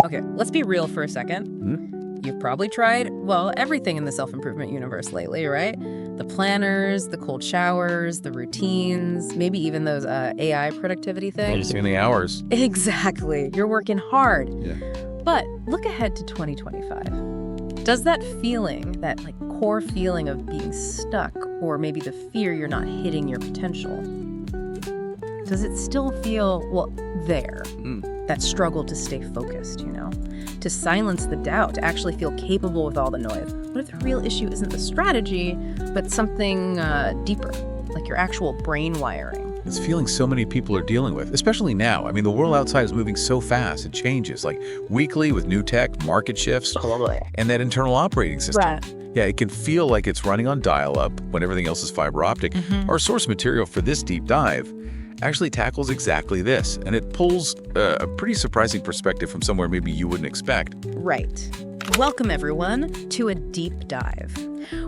Okay, let's be real for a second. You've probably tried, well, everything in the self-improvement universe lately, right? The planners, the cold showers, the routines, maybe even those AI productivity things. Reducing the hours. Exactly. You're working hard. Yeah. But look ahead to 2025. Does that feeling, that like core feeling of being stuck, or maybe the fear you're not hitting your potential, does it still feel, well, there? That struggle to stay focused, to silence the doubt, to actually feel capable with all the noise. What if the real issue isn't the strategy, but something deeper, like your actual brain wiring? It's feeling so many people are dealing with, especially now. I mean, the world outside is moving so fast. It changes, like weekly with new tech, market shifts, and that internal operating system. Right. Yeah, it can feel like it's running on dial-up when everything else is fiber optic. Our source material for this deep dive actually tackles exactly this, and it pulls a pretty surprising perspective from somewhere maybe you wouldn't expect. Right. Welcome, everyone, to a deep dive.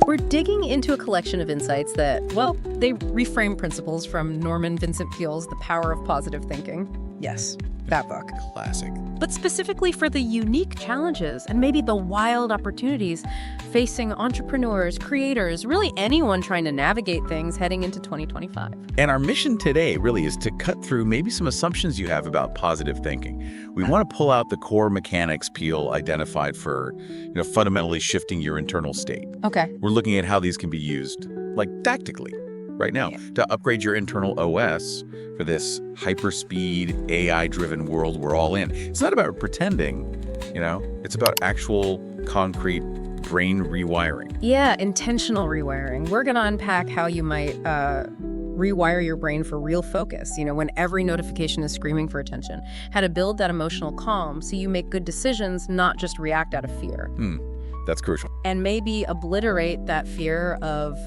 We're digging into a collection of insights that, well, they reframe principles from Norman Vincent Peale's The Power of Positive Thinking. Yes, that book. Classic. But specifically for the unique challenges and maybe the wild opportunities facing entrepreneurs, creators, really anyone trying to navigate things heading into 2025. And our mission today really is to cut through maybe some assumptions you have about positive thinking. We want to pull out the core mechanics Peale identified for, fundamentally shifting your internal state. Okay. We're looking at how these can be used, like tactically, right now, to upgrade your internal OS for this hyperspeed, AI-driven world we're all in. It's not about pretending, it's about actual, concrete brain rewiring. Yeah, intentional rewiring. We're going to unpack how you might rewire your brain for real focus, when every notification is screaming for attention. How to build that emotional calm so you make good decisions, not just react out of fear. That's crucial. And maybe obliterate that fear of,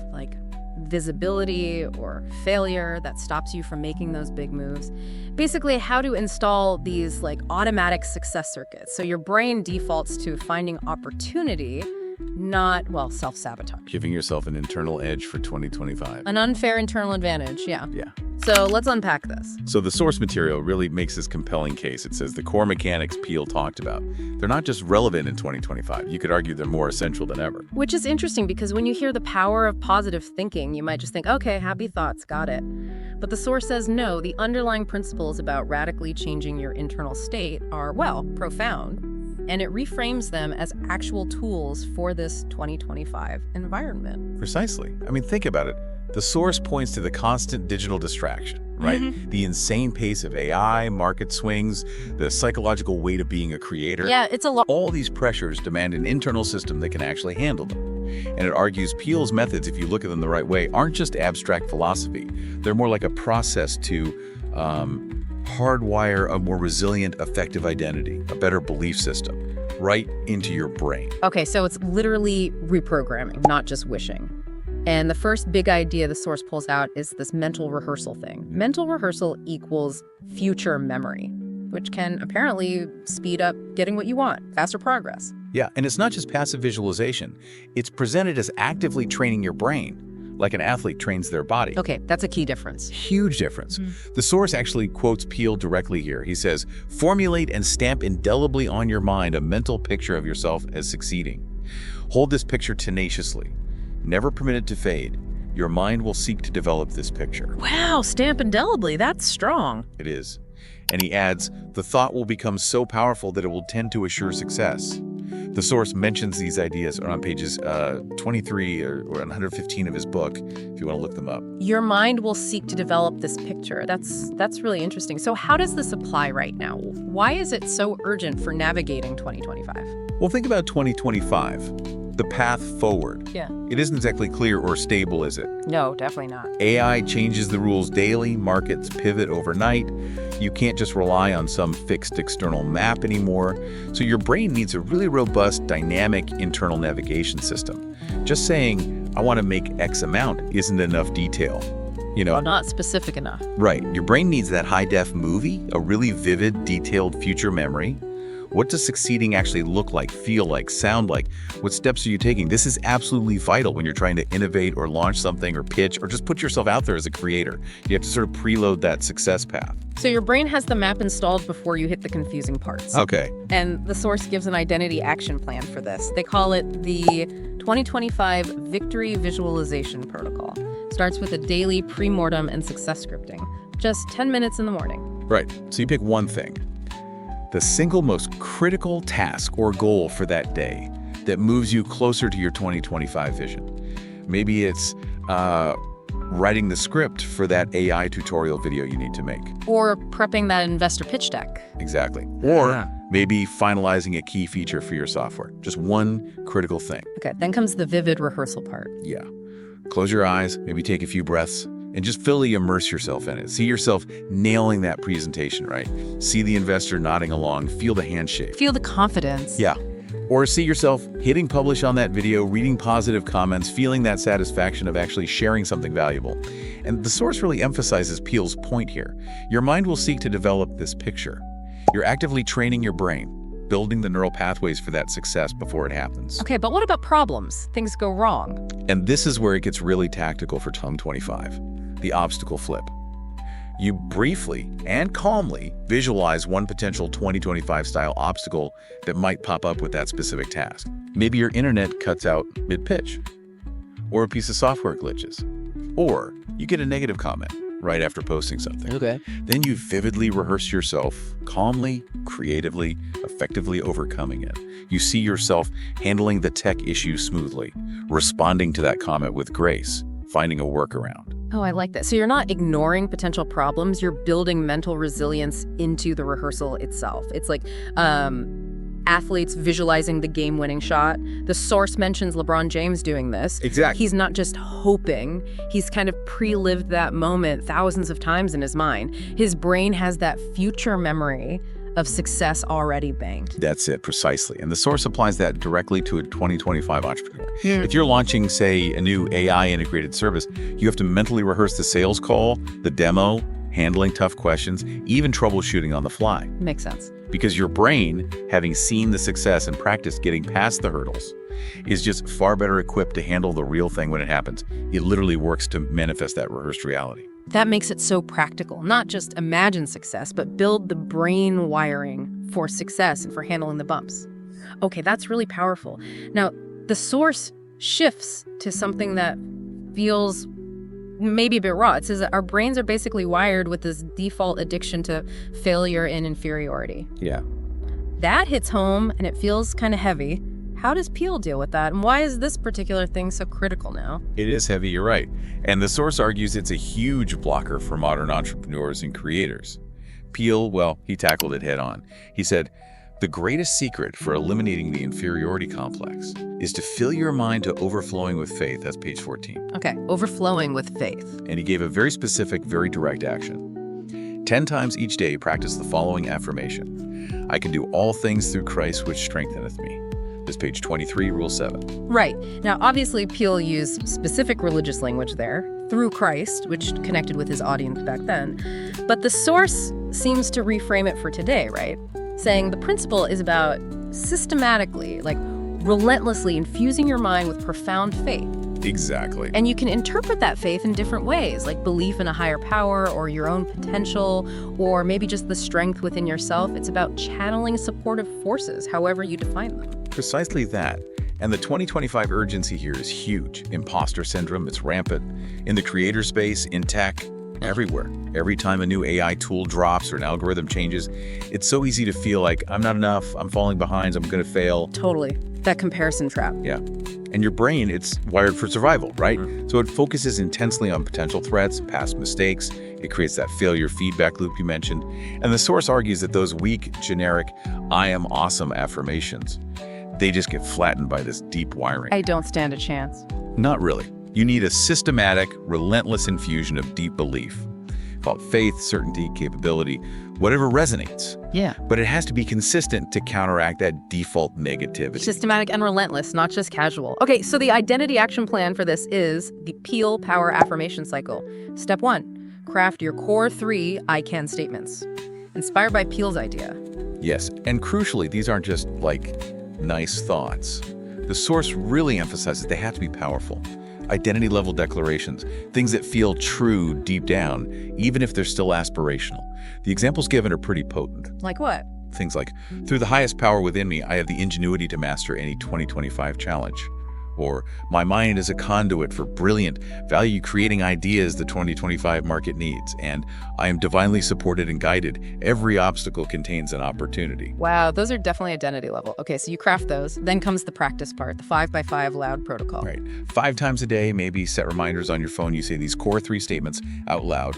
visibility or failure that stops you from making those big moves. Basically, how to install these automatic success circuits so your brain defaults to finding opportunity, not, self-sabotage. Giving yourself an internal edge for 2025. An unfair internal advantage, yeah. Yeah. So let's unpack this. So the source material really makes this compelling case. It says the core mechanics Peale talked about, they're not just relevant in 2025. You could argue they're more essential than ever. Which is interesting because when you hear the power of positive thinking, you might just think, okay, happy thoughts, got it. But the source says no, the underlying principles about radically changing your internal state are, profound. And it reframes them as actual tools for this 2025 environment. Precisely. I mean, think about it. The source points to the constant digital distraction, right? The insane pace of AI, market swings, the psychological weight of being a creator. Yeah, it's a lot. All these pressures demand an internal system that can actually handle them. And it argues Peale's methods, if you look at them the right way, aren't just abstract philosophy. They're more like a process to hardwire a more resilient, effective identity, a better belief system, right into your brain. Okay, so it's literally reprogramming, not just wishing. And the first big idea the source pulls out is this mental rehearsal thing. Mental rehearsal equals future memory, which can apparently speed up getting what you want, faster progress. Yeah, and it's not just passive visualization. It's presented as actively training your brain, like an athlete trains their body. Okay, that's a key difference. Huge difference. The source actually quotes Peale directly here. He says, formulate and stamp indelibly on your mind a mental picture of yourself as succeeding. Hold this picture tenaciously. Never permit it to fade. Your mind will seek to develop this picture. Wow, stamp indelibly. That's strong. It is. And he adds, the thought will become so powerful that it will tend to assure success. The source mentions these ideas on pages 23 or 115 of his book, if you want to look them up. Your mind will seek to develop this picture. That's really interesting. So how does this apply right now? Why is it so urgent for navigating 2025? Well, think about 2025. The path forward. Yeah. It isn't exactly clear or stable, is it? No, definitely not. AI changes the rules daily, markets pivot overnight. You can't just rely on some fixed external map anymore. So your brain needs a really robust, dynamic internal navigation system. Just saying, I want to make X amount isn't enough detail. Well, not specific enough. Right. Your brain needs that high-def movie, a really vivid, detailed future memory. What does succeeding actually look like, feel like, sound like? What steps are you taking? This is absolutely vital when you're trying to innovate or launch something or pitch or just put yourself out there as a creator. You have to sort of preload that success path. So your brain has the map installed before you hit the confusing parts. Okay. And the source gives an identity action plan for this. They call it the 2025 Victory Visualization Protocol. Starts with a daily pre-mortem and success scripting. Just 10 minutes in the morning. Right. So you pick one thing. The single most critical task or goal for that day that moves you closer to your 2025 vision. Maybe it's writing the script for that AI tutorial video you need to make. Or prepping that investor pitch deck. Exactly. Or maybe finalizing a key feature for your software. Just one critical thing. Okay, then comes the vivid rehearsal part. Yeah. Close your eyes, maybe take a few breaths, and just fully immerse yourself in it. See yourself nailing that presentation, right? See the investor nodding along, feel the handshake. Feel the confidence. Yeah. Or see yourself hitting publish on that video, reading positive comments, feeling that satisfaction of actually sharing something valuable. And the source really emphasizes Peele's point here. Your mind will seek to develop this picture. You're actively training your brain, building the neural pathways for that success before it happens. Okay, but what about problems? Things go wrong. And this is where it gets really tactical for Tom 25, the obstacle flip. You briefly and calmly visualize one potential 2025 style obstacle that might pop up with that specific task. Maybe your internet cuts out mid-pitch, or a piece of software glitches, or you get a negative comment right after posting something. Okay. Then you vividly rehearse yourself calmly, creatively, effectively overcoming it. You see yourself handling the tech issue smoothly, responding to that comment with grace, finding a workaround. Oh, I like that. So you're not ignoring potential problems, you're building mental resilience into the rehearsal itself. It's like athletes visualizing the game-winning shot. The source mentions LeBron James doing this. Exactly. He's not just hoping, he's kind of pre-lived that moment thousands of times in his mind. His brain has that future memory of success already banked. That's it, precisely. And the source applies that directly to a 2025 entrepreneur. If you're launching, say, a new AI integrated service, you have to mentally rehearse the sales call, the demo, handling tough questions, even troubleshooting on the fly. Makes sense. Because your brain, having seen the success and practiced getting past the hurdles, is just far better equipped to handle the real thing when it happens. It literally works to manifest that rehearsed reality. That makes it so practical. Not just imagine success, but build the brain wiring for success and for handling the bumps. Okay, that's really powerful. Now, the source shifts to something that feels maybe a bit raw. It says that our brains are basically wired with this default addiction to failure and inferiority. Yeah. That hits home and it feels kind of heavy. How does Peele deal with that? And why is this particular thing so critical now? It is heavy, you're right. And the source argues it's a huge blocker for modern entrepreneurs and creators. Peele, well, he tackled it head on. He said, the greatest secret for eliminating the inferiority complex is to fill your mind to overflowing with faith. That's page 14. Okay, overflowing with faith. And he gave a very specific, very direct action. 10 times each day, practice the following affirmation. I can do all things through Christ, which strengtheneth me. This page 23, rule 7. Right. Now, obviously, Peele used specific religious language there, through Christ, which connected with his audience back then. But the source seems to reframe it for today, right? Saying the principle is about systematically, like relentlessly infusing your mind with profound faith. Exactly. And you can interpret that faith in different ways, like belief in a higher power or your own potential, or maybe just the strength within yourself. It's about channeling supportive forces, however you define them. Precisely that. And the 2025 urgency here is huge. Imposter syndrome, it's rampant. In the creator space, in tech, everywhere. Every time a new AI tool drops or an algorithm changes, it's so easy to feel like I'm not enough, I'm falling behind, I'm going to fail. Totally. That comparison trap. Yeah. And your brain, it's wired for survival, right? So it focuses intensely on potential threats, past mistakes. It creates that failure feedback loop you mentioned. And the source argues that those weak, generic, I am awesome affirmations, they just get flattened by this deep wiring. I don't stand a chance. Not really. You need a systematic, relentless infusion of deep belief. Call it faith, certainty, capability, whatever resonates. Yeah. But it has to be consistent to counteract that default negativity. Systematic and relentless, not just casual. Okay, so the identity action plan for this is the Peele Power Affirmation Cycle. Step 1, craft your core 3 I can statements. Inspired by Peele's idea. Yes, and crucially, these aren't just like nice thoughts. The source really emphasizes they have to be powerful. Identity level declarations, things that feel true deep down, even if they're still aspirational. The examples given are pretty potent. Like what? Things like, through the highest power within me, I have the ingenuity to master any 2025 challenge. Or, my mind is a conduit for brilliant, value-creating ideas the 2025 market needs, and I am divinely supported and guided. Every obstacle contains an opportunity. Wow, those are definitely identity level. Okay, so you craft those. Then comes the practice part, the 5x5 loud protocol. Right. 5 times a day, maybe set reminders on your phone. You say these core 3 statements out loud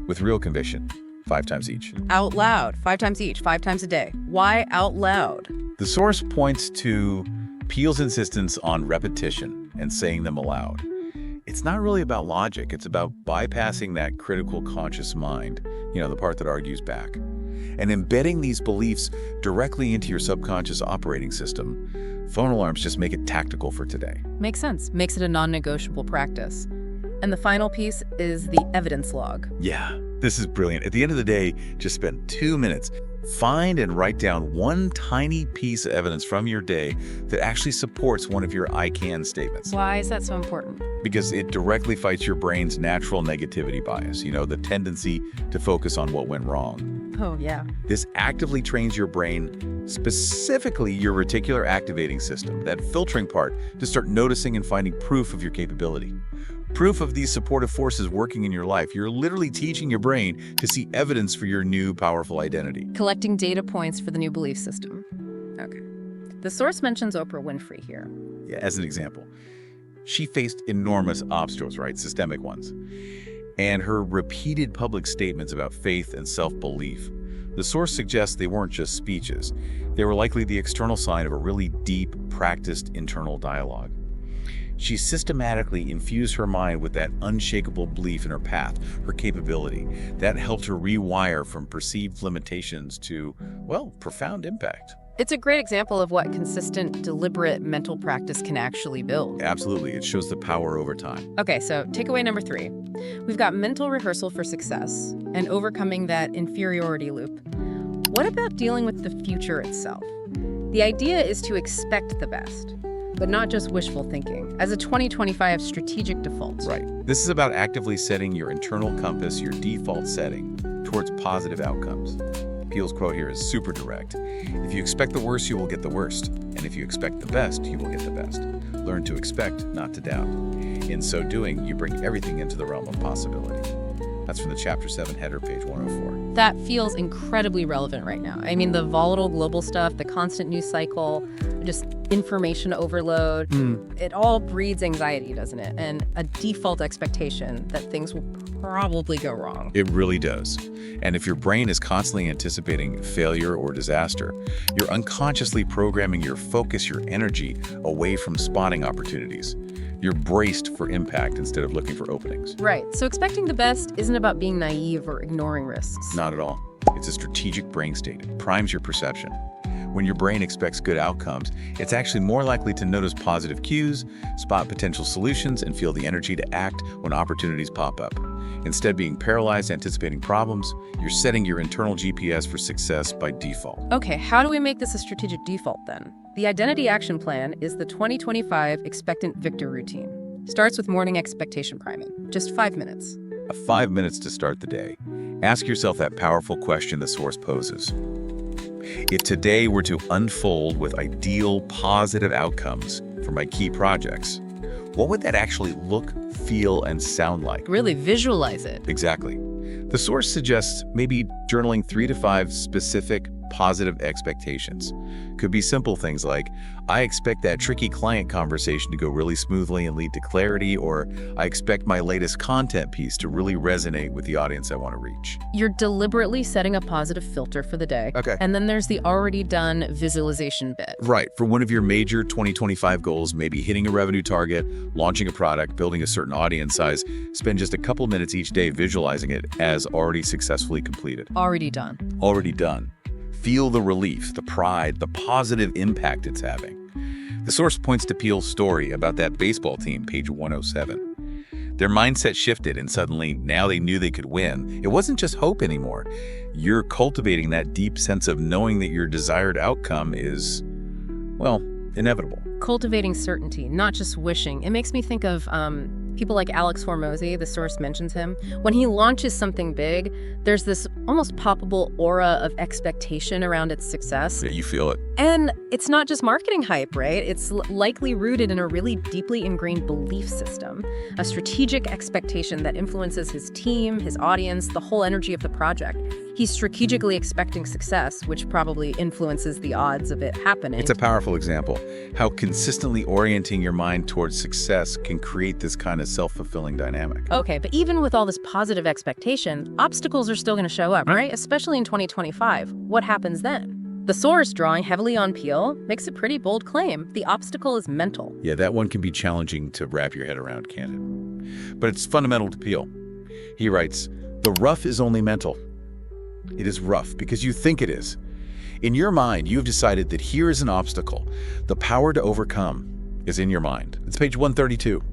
with real conviction, 5 times each. Out loud, 5 times each, 5 times a day. Why out loud? The source points to Peale's insistence on repetition and saying them aloud. It's not really about logic. It's about bypassing that critical conscious mind, the part that argues back, and embedding these beliefs directly into your subconscious operating system. Phone alarms just make it tactical for today. Makes sense. Makes it a non-negotiable practice. And the final piece is the evidence log. Yeah, this is brilliant. At the end of the day, just spend 2 minutes. Find and write down one tiny piece of evidence from your day that actually supports one of your I can statements. Why is that so important? Because it directly fights your brain's natural negativity bias, the tendency to focus on what went wrong. Oh, yeah. This actively trains your brain, specifically your reticular activating system, that filtering part, to start noticing and finding proof of your capability. Proof of these supportive forces working in your life. You're literally teaching your brain to see evidence for your new powerful identity. Collecting data points for the new belief system. Okay. The source mentions Oprah Winfrey here. Yeah, as an example. She faced enormous obstacles, right? Systemic ones. And her repeated public statements about faith and self-belief. The source suggests they weren't just speeches. They were likely the external sign of a really deep, practiced internal dialogue. She systematically infused her mind with that unshakable belief in her path, her capability. That helped her rewire from perceived limitations to, profound impact. It's a great example of what consistent, deliberate mental practice can actually build. Absolutely. It shows the power over time. Okay, so takeaway number 3. We've got mental rehearsal for success and overcoming that inferiority loop. What about dealing with the future itself? The idea is to expect the best, but not just wishful thinking, as a 2025 strategic default. Right. This is about actively setting your internal compass, your default setting, towards positive outcomes. Peale's quote here is super direct. If you expect the worst, you will get the worst. And if you expect the best, you will get the best. Learn to expect, not to doubt. In so doing, you bring everything into the realm of possibility. That's from the Chapter 7 header, page 104. That feels incredibly relevant right now. I mean, the volatile global stuff, the constant news cycle, just information overload, it all breeds anxiety, doesn't it? And a default expectation that things will probably go wrong. It really does. And if your brain is constantly anticipating failure or disaster, you're unconsciously programming your focus, your energy away from spotting opportunities. You're braced for impact instead of looking for openings. Right. So expecting the best isn't about being naive or ignoring risks. Not at all. It's a strategic brain state. It primes your perception. When your brain expects good outcomes, it's actually more likely to notice positive cues, spot potential solutions, and feel the energy to act when opportunities pop up. Instead of being paralyzed anticipating problems, you're setting your internal GPS for success by default. Okay, how do we make this a strategic default then? The Identity Action Plan is the 2025 Expectant Victor routine. Starts with morning expectation priming, just 5 minutes. 5 minutes to start the day. Ask yourself that powerful question the source poses. If today were to unfold with ideal, positive outcomes for my key projects, what would that actually look, feel, and sound like? Really visualize it. Exactly. The source suggests maybe journaling 3 to 5 specific positive expectations. Could be simple things like, I expect that tricky client conversation to go really smoothly and lead to clarity, or I expect my latest content piece to really resonate with the audience I want to reach. You're deliberately setting a positive filter for the day. Okay. And then there's the already done visualization bit. Right. For one of your major 2025 goals, maybe hitting a revenue target, launching a product, building a certain audience size, spend just a couple minutes each day visualizing it as already successfully completed. Already done. Already done. Feel the relief, the pride, the positive impact it's having. The source points to Peale's story about that baseball team, page 107. Their mindset shifted and suddenly, now they knew they could win. It wasn't just hope anymore. you're cultivating that deep sense of knowing that your desired outcome is, well, inevitable. Cultivating certainty, not just wishing. It makes me think of people like Alex Hormozy, the source mentions him. When he launches something big, there's this almost palpable aura of expectation around its success. Yeah, you feel it. And it's not just marketing hype, right? It's likely rooted in a really deeply ingrained belief system, a strategic expectation that influences his team, his audience, the whole energy of the project. He's strategically expecting success, which probably influences the odds of it happening. It's a powerful example. How consistently orienting your mind towards success can create this kind of self-fulfilling dynamic. Okay, but even with all this positive expectation, obstacles are still going to show up, right? Especially in 2025. What happens then? The source, drawing heavily on Peale, makes a pretty bold claim. The obstacle is mental. Yeah, that one can be challenging to wrap your head around, can't it? But it's fundamental to Peale. He writes, "The rough is only mental. It is rough because you think it is. In your mind, you have decided that here is an obstacle. The power to overcome is in your mind." It's page 132.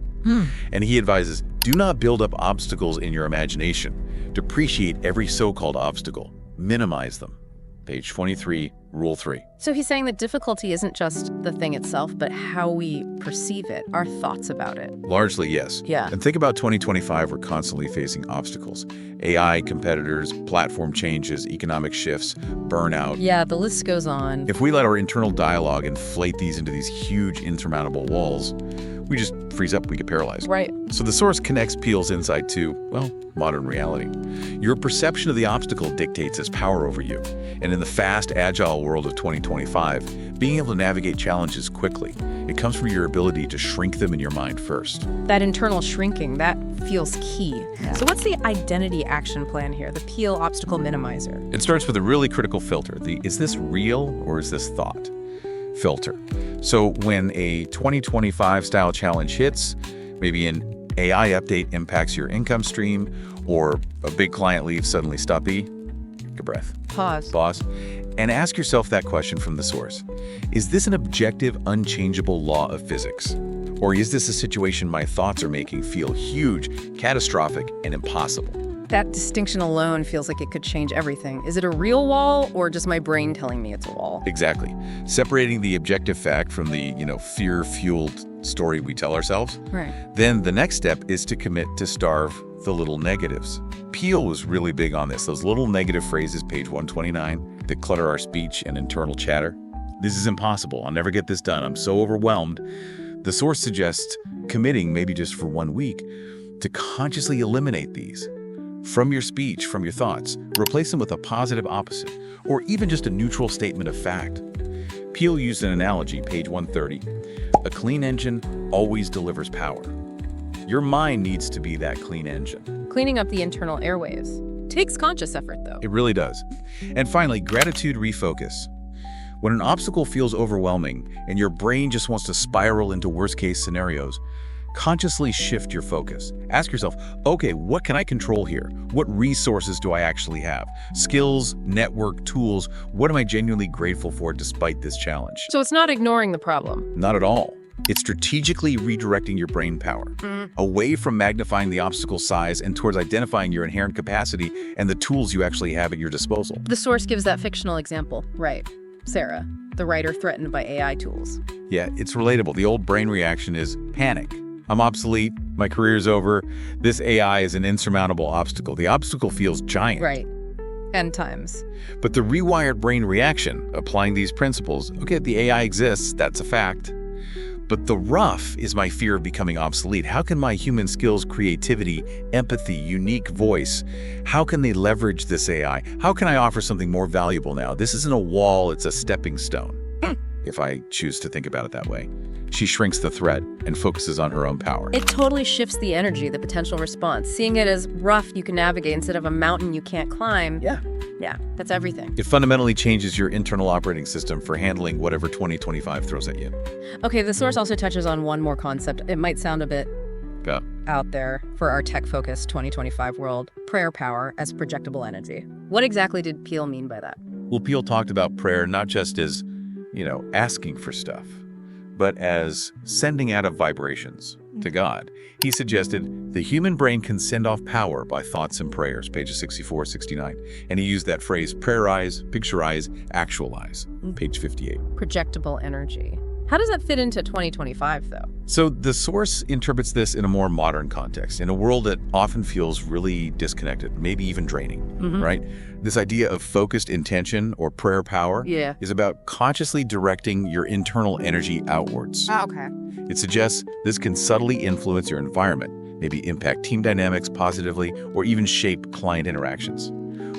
And he advises, do not build up obstacles in your imagination. Depreciate every so-called obstacle. Minimize them. Page 23, Rule 3. So he's saying that difficulty isn't just the thing itself, but how we perceive it, our thoughts about it. Largely, yes. Yeah. And think about 2025, we're constantly facing obstacles. AI, competitors, platform changes, economic shifts, burnout. Yeah, the list goes on. If we let our internal dialogue inflate these into these huge, insurmountable walls, we just freeze up, we get paralyzed. Right. So the source connects Peale's insight to, well, modern reality. Your perception of the obstacle dictates its power over you. And in the fast, agile world of 2025, being able to navigate challenges quickly, it comes from your ability to shrink them in your mind first. That internal shrinking, that feels key. So what's the identity action plan here, the Peale obstacle minimizer? It starts with a really critical filter. Is this real or is this thought? Filter. So when a 2025 style challenge hits, maybe an AI update impacts your income stream, or a big client leaves suddenly, stoppy, take a breath. Pause. And ask yourself that question from the source. Is this an objective, unchangeable law of physics? Or is this a situation my thoughts are making feel huge, catastrophic, and impossible? That distinction alone feels like it could change everything. Is it a real wall or just my brain telling me it's a wall? Exactly. Separating the objective fact from the, fear-fueled story we tell ourselves. Right. Then the next step is to commit to starve the little negatives. Peale was really big on this. Those little negative phrases, page 129, that clutter our speech and internal chatter. This is impossible. I'll never get this done. I'm so overwhelmed. The source suggests committing, maybe just for 1 week, to consciously eliminate these from your speech, from your thoughts. Replace them with a positive opposite, or even just a neutral statement of fact. Peale used an analogy, page 130. A clean engine always delivers power. Your mind needs to be that clean engine. Cleaning up the internal airwaves. Takes conscious effort, though. It really does. And finally, gratitude refocus. When an obstacle feels overwhelming and your brain just wants to spiral into worst-case scenarios, consciously shift your focus. Ask yourself, okay, what can I control here? What resources do I actually have? Skills, network, tools, what am I genuinely grateful for despite this challenge? So it's not ignoring the problem. Not at all. It's strategically redirecting your brain power away from magnifying the obstacle size and towards identifying your inherent capacity and the tools you actually have at your disposal. The source gives that fictional example, right? Sarah, the writer threatened by AI tools. Yeah, it's relatable. The old brain reaction is panic. I'm obsolete. My career's over. This AI is an insurmountable obstacle. The obstacle feels giant. Right. End times. But the rewired brain reaction, applying these principles, okay, the AI exists, that's a fact. But the rough is my fear of becoming obsolete. How can my human skills, creativity, empathy, unique voice, how can they leverage this AI? How can I offer something more valuable now? This isn't a wall, it's a stepping stone, if I choose to think about it that way. She shrinks the threat and focuses on her own power. It totally shifts the energy, the potential response. Seeing it as rough you can navigate instead of a mountain you can't climb. Yeah, that's everything. It fundamentally changes your internal operating system for handling whatever 2025 throws at you. Okay, the source also touches on one more concept. It might sound a bit out there for our tech-focused 2025 world. Prayer power as projectable energy. What exactly did Peale mean by that? Well, Peale talked about prayer not just as, asking for stuff, but as sending out of vibrations. to God. He suggested the human brain can send off power by thoughts and prayers, pages 64, 69. And he used that phrase, prayerize, picturize, actualize, page 58. Projectable energy. How does that fit into 2025, though? So the source interprets this in a more modern context, in a world that often feels really disconnected, maybe even draining, right? This idea of focused intention or prayer power is about consciously directing your internal energy outwards. Okay. It suggests this can subtly influence your environment, maybe impact team dynamics positively, or even shape client interactions.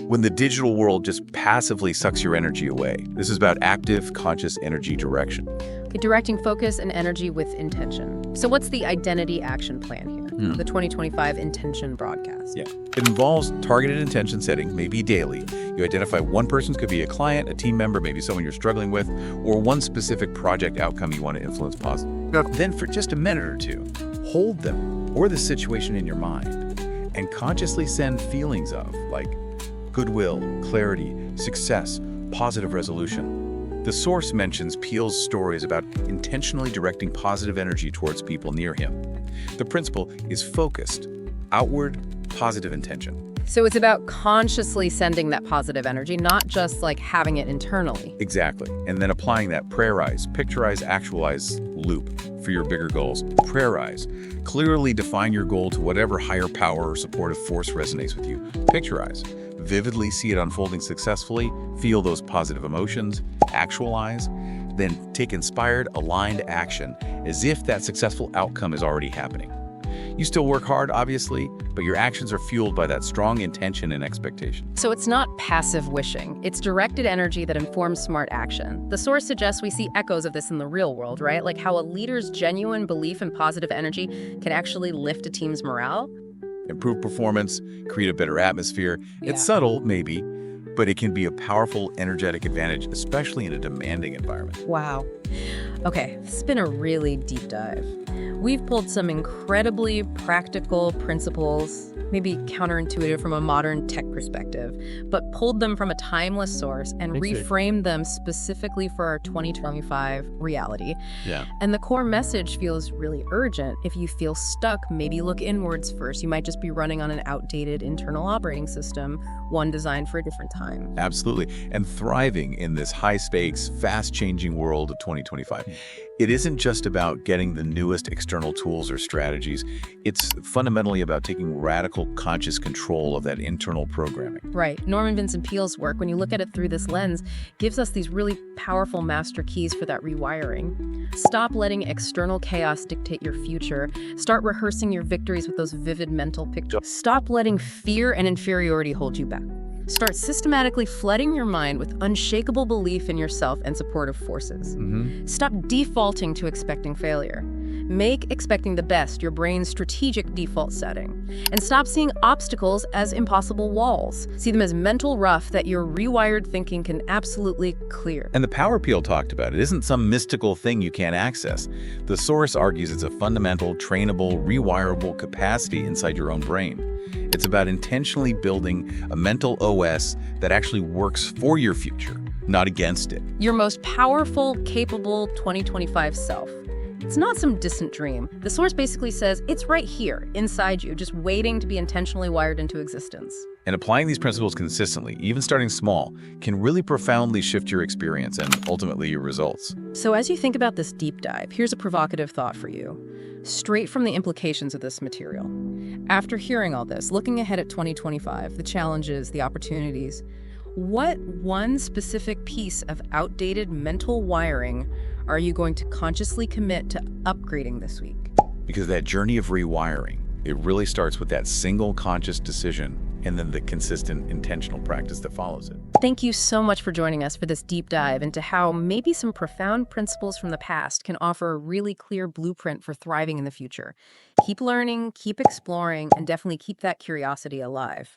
When the digital world just passively sucks your energy away, this is about active, conscious energy direction. Okay, directing focus and energy with intention. So what's the identity action plan here? The 2025 intention broadcast. Yeah. It involves targeted intention setting, maybe daily. You identify one person, could be a client, a team member, maybe someone you're struggling with, or one specific project outcome you want to influence positively. Then for just a minute or two, hold them or the situation in your mind and consciously send feelings of, like, goodwill, clarity, success, positive resolution. The source mentions Peale's stories about intentionally directing positive energy towards people near him. The principle is focused, outward, positive intention. So it's about consciously sending that positive energy, not just like having it internally. Exactly. And then applying that prayerize, picturize, actualize loop for your bigger goals. Prayerize. Clearly define your goal to whatever higher power or supportive force resonates with you. Picturize. Vividly see it unfolding successfully, feel those positive emotions, actualize, then take inspired, aligned action as if that successful outcome is already happening. You still work hard, obviously, but your actions are fueled by that strong intention and expectation. So it's not passive wishing. It's directed energy that informs smart action. The source suggests we see echoes of this in the real world, right? Like how a leader's genuine belief in positive energy can actually lift a team's morale. Improve performance, create a better atmosphere. It's subtle, maybe, but it can be a powerful, energetic advantage, especially in a demanding environment. Wow. Okay, it's been a really deep dive. We've pulled some incredibly practical principles, maybe counterintuitive from a modern tech perspective, but pulled them from a timeless source and reframed them specifically for our 2025 reality. Yeah. And the core message feels really urgent. If you feel stuck, maybe look inwards first. You might just be running on an outdated internal operating system, one designed for a different time. Absolutely. And thriving in this high-stakes, fast-changing world of 2025. It isn't just about getting the newest external tools or strategies. It's fundamentally about taking radical conscious control of that internal programming. Right. Norman Vincent Peale's work, when you look at it through this lens, gives us these really powerful master keys for that rewiring. Stop letting external chaos dictate your future. Start rehearsing your victories with those vivid mental pictures. Stop letting fear and inferiority hold you back. Start systematically flooding your mind with unshakable belief in yourself and supportive forces. Stop defaulting to expecting failure. Make expecting the best your brain's strategic default setting. And stop seeing obstacles as impossible walls. See them as mental rough that your rewired thinking can absolutely clear. And the power Peale talked about, it isn't some mystical thing you can't access. The source argues it's a fundamental, trainable, rewirable capacity inside your own brain. It's about intentionally building a mental OS that actually works for your future, not against it. Your most powerful, capable 2025 self. It's not some distant dream. The source basically says it's right here, inside you, just waiting to be intentionally wired into existence. And applying these principles consistently, even starting small, can really profoundly shift your experience and ultimately your results. So as you think about this deep dive, here's a provocative thought for you, straight from the implications of this material. After hearing all this, looking ahead at 2025, the challenges, the opportunities, what one specific piece of outdated mental wiring are you going to consciously commit to upgrading this week? Because that journey of rewiring, it really starts with that single conscious decision and then the consistent intentional practice that follows it. Thank you so much for joining us for this deep dive into how maybe some profound principles from the past can offer a really clear blueprint for thriving in the future. Keep learning, keep exploring, and definitely keep that curiosity alive.